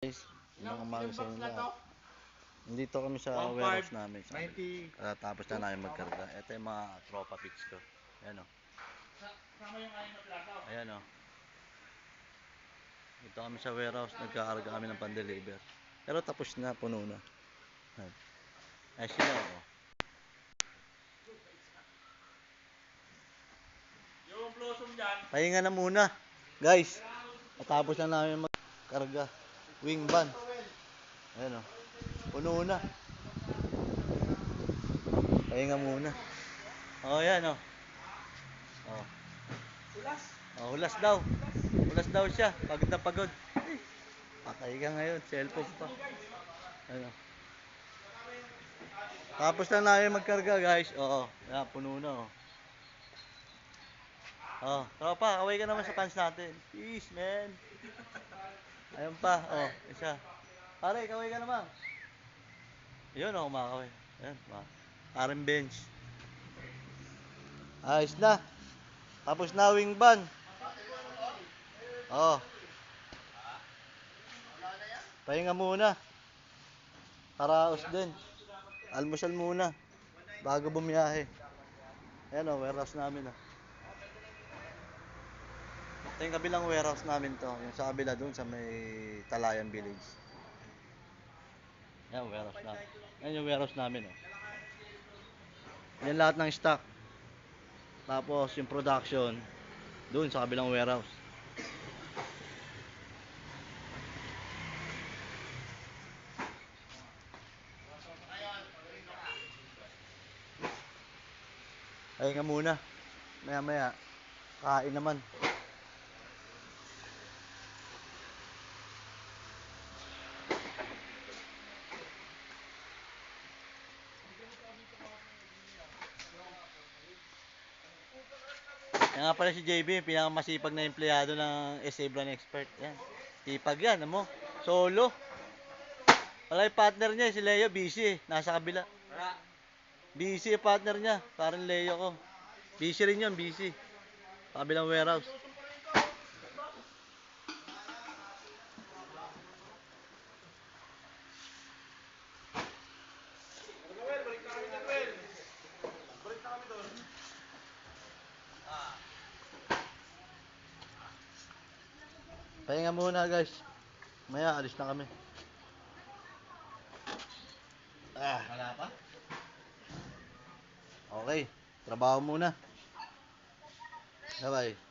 Guys, mga umaga sa inyo lahat. Nandito kami sa warehouse namin. Tapos na namin magkarga. Ito yung mga tropa pits ko. Ayan o. Ayan o. Dito kami sa warehouse. Nagkakarga kami ng pan-deliver. Pero tapos na, puno na. Ayan sila o. Pahinga na muna. Guys, tapos na namin magkarga. Wing van. Ayan o. Puno na. Pahinga muna. O, ayan o. O. Oh, hulas daw. Hulas daw siya. Pagod na pagod. Patay ka ngayon. Cellphone pa. Ano. Tapos na namin magkarga, guys. Oo. Yan, puno na, oh. Oh, tropa, kaway ka naman sa fans natin. Peace, man. Ayun pa. Oh, isa. Pare, kaway ka naman. Ayun, oh, kumakaway. Ayun, parang bench. Ayos na. Tapos na wing ban. Oh. Pahinga muna. Karaos din. Almusal muna. Bago bumiyahe. Ayan o, warehouse namin o. Ito yung kabilang warehouse namin to. Yung sa kabila dun sa may Talayan Village. Ayan, warehouse namin. Ayan yung warehouse namin o. Yan lahat ng stock. Tapos yung production dun sa kabilang warehouse. Ayun nga muna. Maya maya. Kain naman. Yan nga pala si JB, pinakamasipag na empleyado ng SA Brand Expert. Yan. Tipag yan, mo. Solo. Wala yung partner niya, si Leo, busy eh. Nasa kabila. Busy yung partner niya. Parang Leo ko. Busy rin yun, busy. Kabilang warehouse. Pahinga muna guys. Maya, alis na kami. Wala pa? Okay, trabaho muna. Bye-bye.